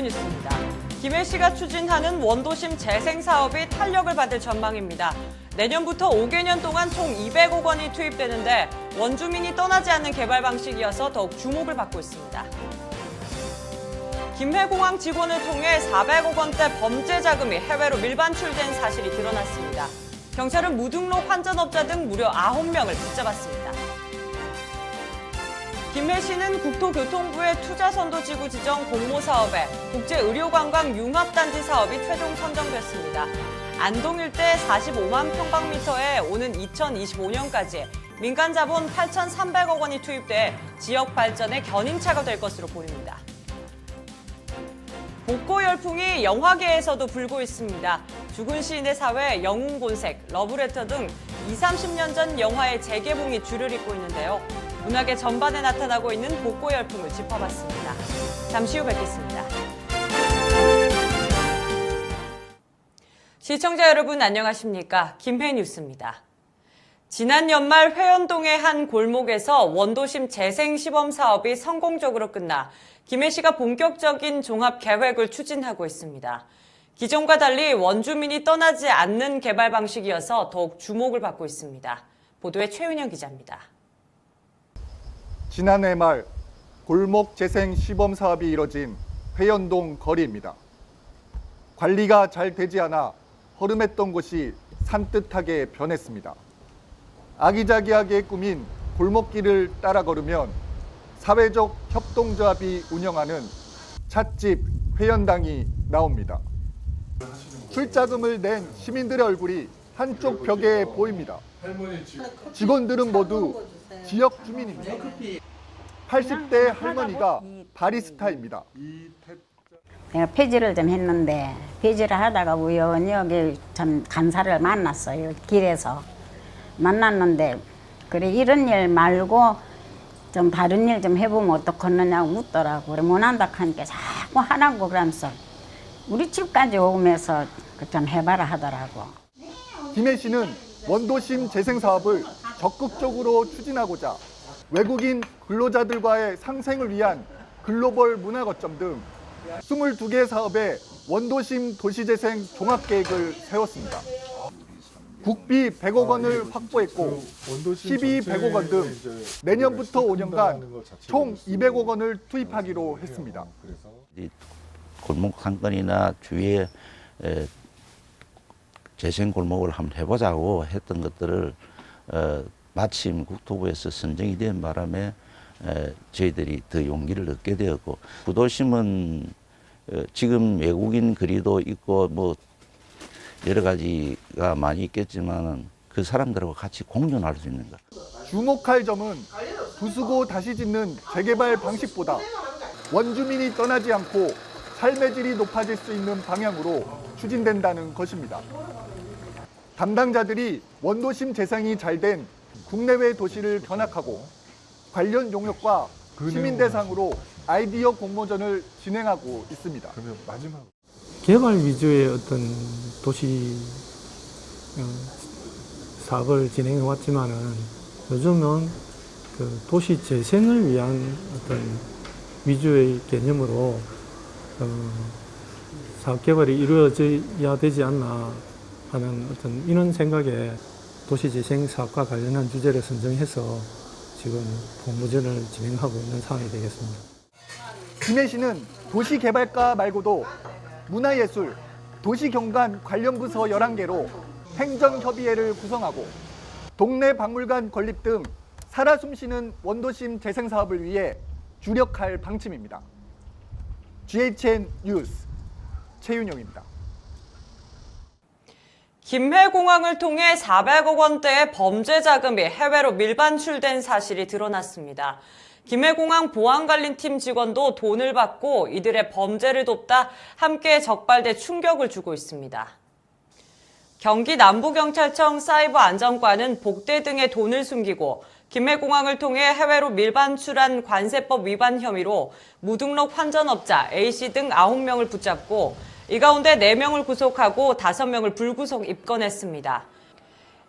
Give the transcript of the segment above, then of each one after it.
뉴스입니다. 김해 씨가 추진하는 원도심 재생 사업이 탄력을 받을 전망입니다. 내년부터 5개년 동안 총 200억 원이 투입되는데 원주민이 떠나지 않는 개발 방식이어서 더욱 주목을 받고 있습니다. 김해공항 직원을 통해 400억 원대 범죄 자금이 해외로 밀반출된 사실이 드러났습니다. 경찰은 무등록 환전업자 등 무려 9명을 붙잡았습니다. 김해시는 국토교통부의 투자선도지구 지정 공모사업에 국제의료관광 융합단지 사업이 최종 선정됐습니다. 안동 일대 45만 평방미터에 오는 2025년까지 민간 자본 8,300억 원이 투입돼 지역 발전의 견인차가 될 것으로 보입니다. 복고 열풍이 영화계에서도 불고 있습니다. 죽은 시인의 사회, 영웅본색, 러브레터 등 20, 30년 전 영화의 재개봉이 줄을 잇고 있는데요. 문화계 전반에 나타나고 있는 복고 열풍을 짚어봤습니다. 잠시 후 뵙겠습니다. 시청자 여러분 안녕하십니까? 김해 뉴스입니다. 지난 연말 회원동의 한 골목에서 원도심 재생 시범 사업이 성공적으로 끝나 김해시가 본격적인 종합 계획을 추진하고 있습니다. 기존과 달리 원주민이 떠나지 않는 개발 방식이어서 더욱 주목을 받고 있습니다. 보도에 최윤영 기자입니다. 지난해 말 골목 재생 시범 사업이 이뤄진 회연동 거리입니다. 관리가 잘 되지 않아 허름했던 곳이 산뜻하게 변했습니다. 아기자기하게 꾸민 골목길을 따라 걸으면 사회적 협동조합이 운영하는 찻집 회연당이 나옵니다. 출자금을 낸 시민들의 얼굴이 한쪽 벽에 보입니다. 직원들은 모두 지역 주민입니다. 80대 할머니가 바리스타입니다. 내가 폐지를 좀 했는데 폐지를 하다가 우연히 여기 참 간사를 만났어요. 길에서 만났는데 그래 이런 일 말고 좀 다른 일 좀 해보면 어떻겠느냐고 묻더라고. 그래 못한다 하니까 자꾸 하라고 그러면서 우리 집까지 오면서 좀 해봐라 하더라고. 김해 씨는 원도심 재생 사업을 적극적으로 추진하고자 외국인 근로자들과의 상생을 위한 글로벌 문화거점 등 22개 사업에 원도심 도시재생 종합계획을 세웠습니다. 국비 100억 원을 확보했고 시비 100억 원 등 내년부터 5년간 총 200억 원을 투입하기로 했습니다. 골목 상권이나 주위에 재생 골목을 한번 해보자고 했던 것들을 마침 국토부에서 선정이 된 바람에 저희들이 더 용기를 얻게 되었고 구도심은 지금 외국인 거리도 있고 뭐 여러 가지가 많이 있겠지만 그 사람들하고 같이 공존할 수 있는 것. 주목할 점은 부수고 다시 짓는 재개발 방식보다 원주민이 떠나지 않고 삶의 질이 높아질 수 있는 방향으로 추진된다는 것입니다. 담당자들이 원도심 재생이 잘된 국내외 도시를 견학하고 관련 용역과 시민 대상으로 아이디어 공모전을 진행하고 있습니다. 그러면 마지막 개발 위주의 어떤 도시 사업을 진행해 왔지만은 요즘은 그 도시 재생을 위한 어떤 위주의 개념으로 사업 개발이 이루어져야 되지 않나 하는 어떤 이런 생각에 도시 재생 사업과 관련한 주제를 선정해서 지금 공모전을 진행하고 있는 상황이 되겠습니다. 김해시는 도시개발과 말고도 문화예술, 도시경관 관련 부서 11개로 행정협의회를 구성하고 동네 박물관 건립 등 살아 숨쉬는 원도심 재생 사업을 위해 주력할 방침입니다. GHN 뉴스 최윤영입니다. 김해공항을 통해 400억 원대의 범죄 자금이 해외로 밀반출된 사실이 드러났습니다. 김해공항 보안관리팀 직원도 돈을 받고 이들의 범죄를 돕다 함께 적발돼 충격을 주고 있습니다. 경기 남부경찰청 사이버안전과는 복대 등의 돈을 숨기고 김해공항을 통해 해외로 밀반출한 관세법 위반 혐의로 무등록 환전업자 A씨 등 9명을 붙잡고 이 가운데 4명을 구속하고 5명을 불구속 입건했습니다.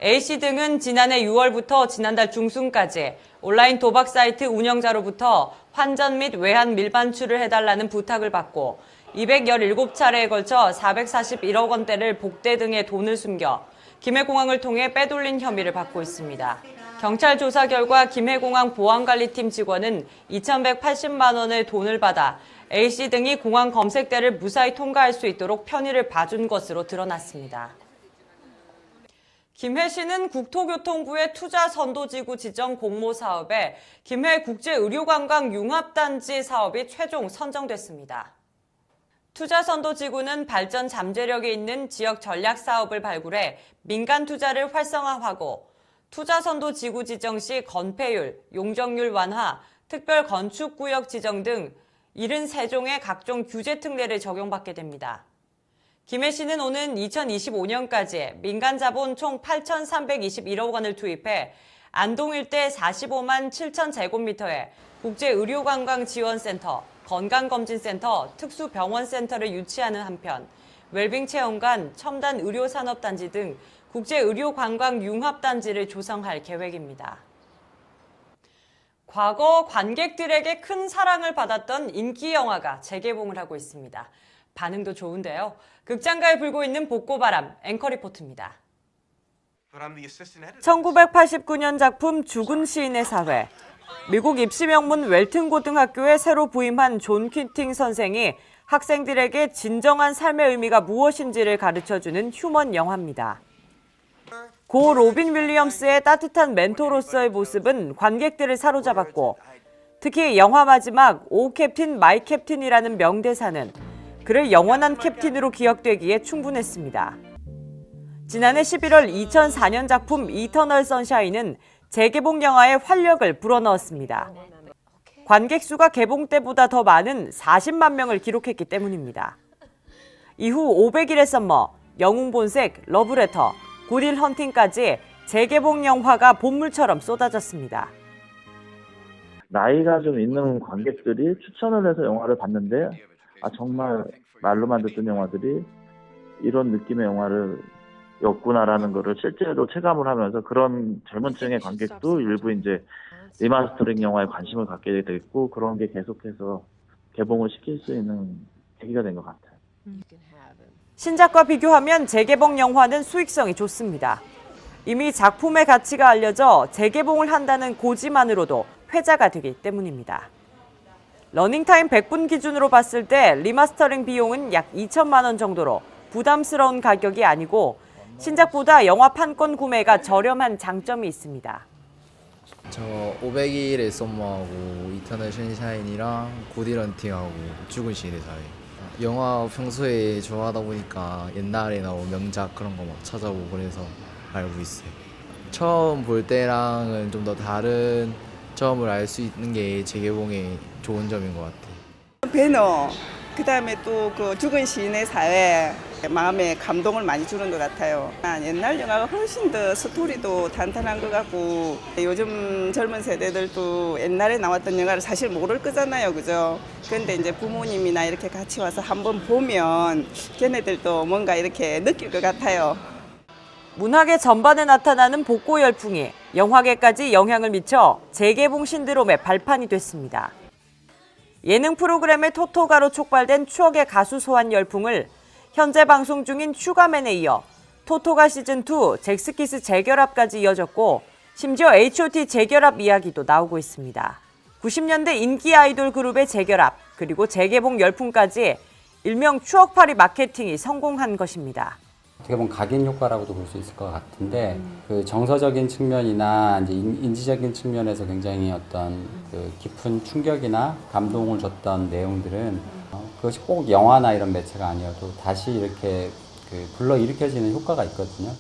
A씨 등은 지난해 6월부터 지난달 중순까지 온라인 도박 사이트 운영자로부터 환전 및 외환 밀반출을 해달라는 부탁을 받고 217차례에 걸쳐 441억 원대를 복대 등의 돈을 숨겨 김해공항을 통해 빼돌린 혐의를 받고 있습니다. 경찰 조사 결과 김해공항 보안관리팀 직원은 2,180만 원의 돈을 받아 A씨 등이 공항 검색대를 무사히 통과할 수 있도록 편의를 봐준 것으로 드러났습니다. 김해시는 국토교통부의 투자선도지구 지정 공모 사업에 김해국제의료관광융합단지 사업이 최종 선정됐습니다. 투자선도지구는 발전 잠재력이 있는 지역 전략 사업을 발굴해 민간 투자를 활성화하고 투자선도지구 지정 시 건폐율, 용적률 완화, 특별 건축구역 지정 등 73종의 각종 규제 특례를 적용받게 됩니다. 김해시는 오는 2025년까지 민간 자본 총 8,321억 원을 투입해 안동 일대 45만 7천 제곱미터에 국제의료관광지원센터, 건강검진센터, 특수병원센터를 유치하는 한편 웰빙 체험관, 첨단 의료산업단지 등 국제의료관광융합단지를 조성할 계획입니다. 과거 관객들에게 큰 사랑을 받았던 인기 영화가 재개봉을 하고 있습니다. 반응도 좋은데요. 극장가에 불고 있는 복고바람, 앵커 리포트입니다. 1989년 작품 죽은 시인의 사회. 미국 입시 명문 웰튼 고등학교에 새로 부임한 존 퀴팅 선생이 학생들에게 진정한 삶의 의미가 무엇인지를 가르쳐주는 휴먼 영화입니다. 고 로빈 윌리엄스의 따뜻한 멘토로서의 모습은 관객들을 사로잡았고 특히 영화 마지막 오 캡틴 마이 캡틴이라는 명대사는 그를 영원한 캡틴으로 기억되기에 충분했습니다. 지난해 11월 2004년 작품 이터널 선샤인은 재개봉 영화에 활력을 불어넣었습니다. 관객 수가 개봉 때보다 더 많은 40만 명을 기록했기 때문입니다. 이후 500일의 썸머, 영웅 본색, 러브레터, 굿윌 헌팅까지 재개봉 영화가 본물처럼 쏟아졌습니다. 나이가 좀 있는 관객들이 추천을 해서 영화를 봤는데 정말 말로만 듣던 영화들이 이런 느낌의 영화를 였구나라는 거를 실제로 체감을 하면서 그런 젊은 층의 관객도 일부 이제 리마스터링 영화에 관심을 갖게 됐고 그런 게 계속해서 개봉을 시킬 수 있는 계기가 된 것 같아요. 신작과 비교하면 재개봉 영화는 수익성이 좋습니다. 이미 작품의 가치가 알려져 재개봉을 한다는 고지만으로도 회자가 되기 때문입니다. 러닝타임 100분 기준으로 봤을 때 리마스터링 비용은 약 2천만 원 정도로 부담스러운 가격이 아니고 신작보다 영화 판권 구매가 저렴한 장점이 있습니다. 저 500일의 썸머하고 이터널 션샤인이랑 굿윌 헌팅하고 죽은 시인의 사회. 영화 평소에 좋아하다 보니까 옛날에 나온 명작 그런 거 막 찾아보고 그래서 알고 있어요. 처음 볼 때랑은 좀 더 다른 점을 알 수 있는 게 재개봉의 좋은 점인 것 같아요. 배너, 그 다음에 또 그 죽은 시인의 사회, 마음에 감동을 많이 주는 것 같아요. 옛날 영화가 훨씬 더 스토리도 탄탄한 것 같고 요즘 젊은 세대들도 옛날에 나왔던 영화를 사실 모를 거잖아요, 그죠? 그런데 이제 부모님이나 이렇게 같이 와서 한번 보면 걔네들도 뭔가 이렇게 느낄 것 같아요. 문화계 전반에 나타나는 복고 열풍이 영화계까지 영향을 미쳐 재개봉 신드롬의 발판이 됐습니다. 예능 프로그램의 토토가로 촉발된 추억의 가수 소환 열풍을 현재 방송 중인 슈가맨에 이어 토토가 시즌2 잭스키스 재결합까지 이어졌고 심지어 H.O.T 재결합 이야기도 나오고 있습니다. 90년대 인기 아이돌 그룹의 재결합 그리고 재개봉 열풍까지 일명 추억팔이 마케팅이 성공한 것입니다. 어떻게 보면 각인 효과라고도 볼 수 있을 것 같은데 그 정서적인 측면이나 이제 인지적인 측면에서 굉장히 어떤 그 깊은 충격이나 감동을 줬던 내용들은 그것이 꼭 영화나 이런 매체가 아니어도 다시 이렇게 불러일으켜지는 효과가 있거든요.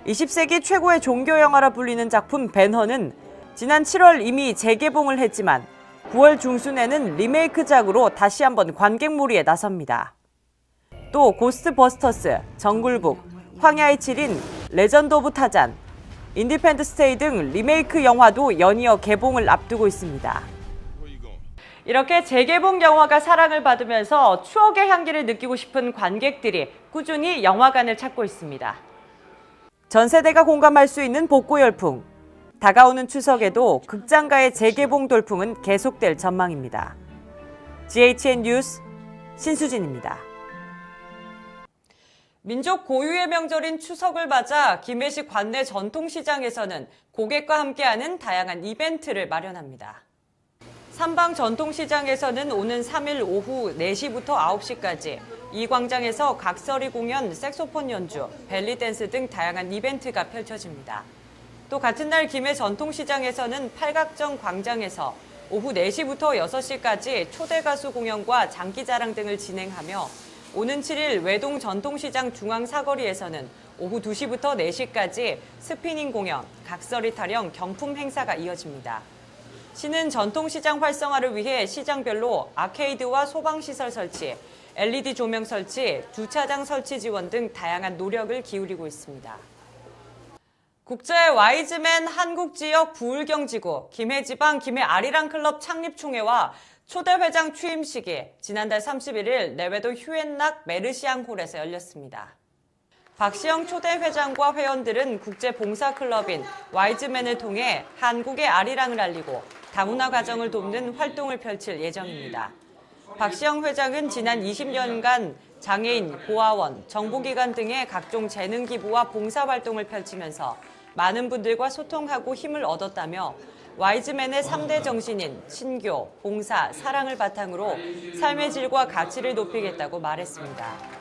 20세기 최고의 종교 영화라 불리는 작품 벤허는 지난 7월 이미 재개봉을 했지만 9월 중순에는 리메이크작으로 다시 한번 관객몰이에 나섭니다. 또 고스트버스터스, 정글북, 황야의 7인, 레전드 오브 타잔, 인디펜던스 데이 등 리메이크 영화도 연이어 개봉을 앞두고 있습니다. 이렇게 재개봉 영화가 사랑을 받으면서 추억의 향기를 느끼고 싶은 관객들이 꾸준히 영화관을 찾고 있습니다. 전 세대가 공감할 수 있는 복고 열풍. 다가오는 추석에도 극장가의 재개봉 돌풍은 계속될 전망입니다. GHN 뉴스 신수진입니다. 민족 고유의 명절인 추석을 맞아 김해시 관내 전통시장에서는 고객과 함께하는 다양한 이벤트를 마련합니다. 삼방 전통시장에서는 오는 3일 오후 4시부터 9시까지 이 광장에서 각설이 공연, 색소폰 연주, 벨리댄스 등 다양한 이벤트가 펼쳐집니다. 또 같은 날 김해 전통시장에서는 팔각정 광장에서 오후 4시부터 6시까지 초대 가수 공연과 장기자랑 등을 진행하며 오는 7일 외동 전통시장 중앙사거리에서는 오후 2시부터 4시까지 스피닝 공연, 각설이 타령, 경품 행사가 이어집니다. 시는 전통시장 활성화를 위해 시장별로 아케이드와 소방시설 설치, LED 조명 설치, 주차장 설치 지원 등 다양한 노력을 기울이고 있습니다. 국제 와이즈맨 한국지역 부울경지구 김해지방 김해아리랑클럽 창립총회와 초대회장 취임식이 지난달 31일 내외도 휴엔락 메르시앙홀에서 열렸습니다. 박시영 초대회장과 회원들은 국제봉사클럽인 와이즈맨을 통해 한국의 아리랑을 알리고 다문화 가정을 돕는 활동을 펼칠 예정입니다. 박시영 회장은 지난 20년간 장애인, 고아원, 정보기관 등의 각종 재능 기부와 봉사활동을 펼치면서 많은 분들과 소통하고 힘을 얻었다며 와이즈맨의 3대 정신인 신교, 봉사, 사랑을 바탕으로 삶의 질과 가치를 높이겠다고 말했습니다.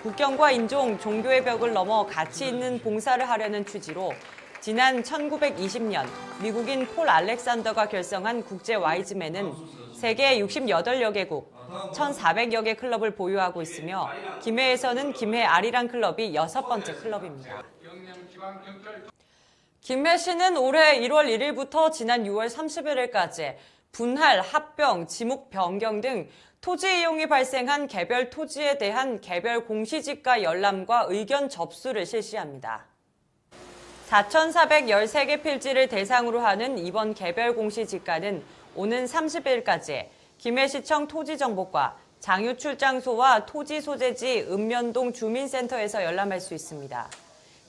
국경과 인종, 종교의 벽을 넘어 가치 있는 봉사를 하려는 취지로 지난 1920년 미국인 폴 알렉산더가 결성한 국제 와이즈맨은 세계 68여 개국, 1,400여 개 클럽을 보유하고 있으며 김해에서는 김해 아리랑 클럽이 6번째 클럽입니다. 김해시는 올해 1월 1일부터 지난 6월 31일까지 분할, 합병, 지목 변경 등 토지 이용이 발생한 개별 토지에 대한 개별 공시지가 열람과 의견 접수를 실시합니다. 4,413개 필지를 대상으로 하는 이번 개별 공시지가는 오는 30일까지 김해시청 토지정보과 장유출장소와 토지 소재지 읍면동 주민센터에서 열람할 수 있습니다.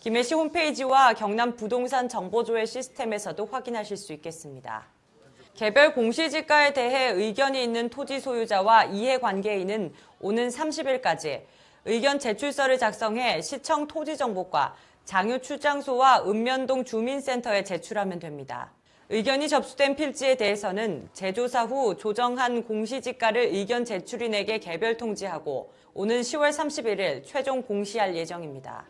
김해시 홈페이지와 경남 부동산 정보조회 시스템에서도 확인하실 수 있겠습니다. 개별 공시지가에 대해 의견이 있는 토지 소유자와 이해관계인은 오는 30일까지 의견 제출서를 작성해 시청 토지정보과 장유출장소와 읍면동 주민센터에 제출하면 됩니다. 의견이 접수된 필지에 대해서는 재조사 후 조정한 공시지가를 의견 제출인에게 개별 통지하고 오는 10월 31일 최종 공시할 예정입니다.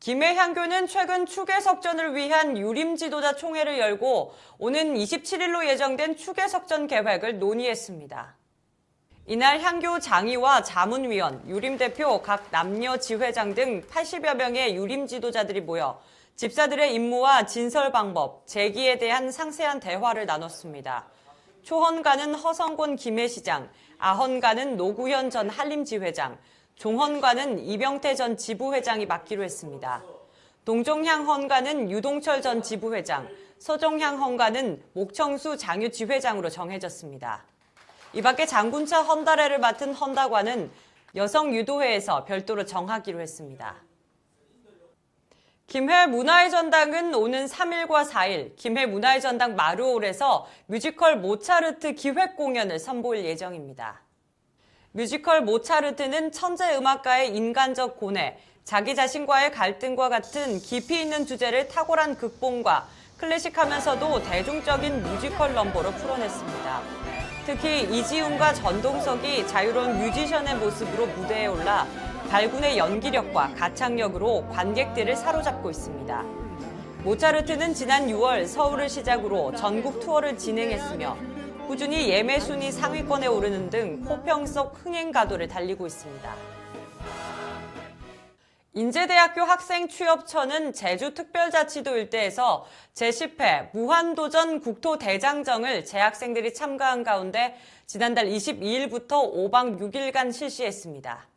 김해향교는 최근 추계석전을 위한 유림지도자 총회를 열고 오는 27일로 예정된 추계석전 계획을 논의했습니다. 이날 향교 장의와 자문위원, 유림대표, 각 남녀 지회장 등 80여 명의 유림지도자들이 모여 집사들의 임무와 진설 방법, 제기에 대한 상세한 대화를 나눴습니다. 초헌가는 허성곤 김해시장, 아헌가는 노구현 전 한림지회장, 종헌가는 이병태 전 지부회장이 맡기로 했습니다. 동종향 헌가는 유동철 전 지부회장, 서종향 헌가는 목청수 장유지회장으로 정해졌습니다. 이 밖에 장군차 헌다래를 맡은 헌다관은 여성유도회에서 별도로 정하기로 했습니다. 김해 문화의 전당은 오는 3일과 4일 김해 문화의 전당 마루홀에서 뮤지컬 모차르트 기획 공연을 선보일 예정입니다. 뮤지컬 모차르트는 천재 음악가의 인간적 고뇌, 자기 자신과의 갈등과 같은 깊이 있는 주제를 탁월한 극본과 클래식하면서도 대중적인 뮤지컬 넘버로 풀어냈습니다. 특히 이지훈과 전동석이 자유로운 뮤지션의 모습으로 무대에 올라 발군의 연기력과 가창력으로 관객들을 사로잡고 있습니다. 모차르트는 지난 6월 서울을 시작으로 전국 투어를 진행했으며 꾸준히 예매 순위 상위권에 오르는 등 호평석 흥행 가도를 달리고 있습니다. 인제대학교 학생취업처는 제주특별자치도 일대에서 제10회 무한도전 국토대장정을 재학생들이 참가한 가운데 지난달 22일부터 5박 6일간 실시했습니다.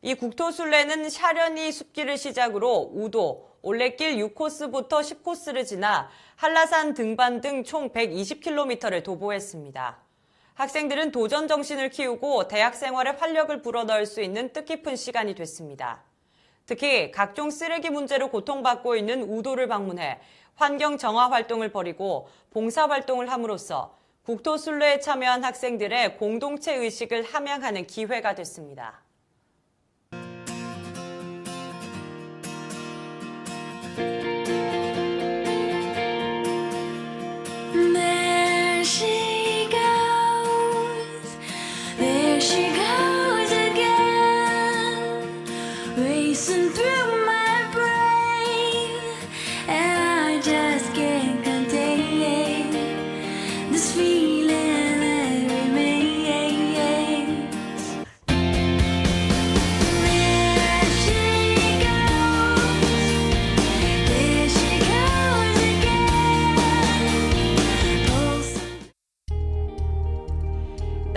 이 국토순례는 샤련이 숲길을 시작으로 우도, 올레길 6코스부터 10코스를 지나 한라산 등반 등 총 120km를 도보했습니다. 학생들은 도전 정신을 키우고 대학 생활에 활력을 불어넣을 수 있는 뜻깊은 시간이 됐습니다. 특히 각종 쓰레기 문제로 고통받고 있는 우도를 방문해 환경 정화 활동을 벌이고 봉사 활동을 함으로써 국토순례에 참여한 학생들의 공동체 의식을 함양하는 기회가 됐습니다.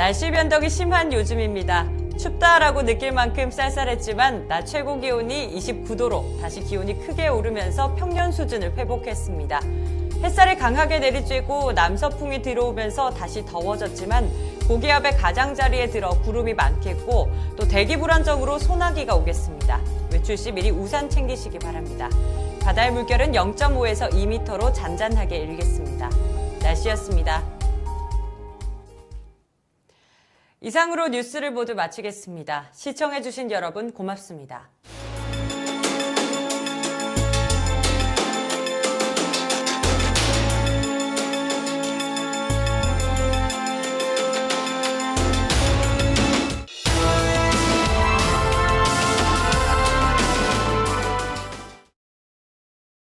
날씨 변동이 심한 요즘입니다. 춥다라고 느낄 만큼 쌀쌀했지만 낮 최고 기온이 29도로 다시 기온이 크게 오르면서 평년 수준을 회복했습니다. 햇살이 강하게 내리쬐고 남서풍이 들어오면서 다시 더워졌지만 고기압의 가장자리에 들어 구름이 많겠고 또 대기 불안정으로 소나기가 오겠습니다. 외출 시 미리 우산 챙기시기 바랍니다. 바다의 물결은 0.5에서 2m로 잔잔하게 일겠습니다. 날씨였습니다. 이상으로 뉴스를 모두 마치겠습니다. 시청해주신 여러분 고맙습니다.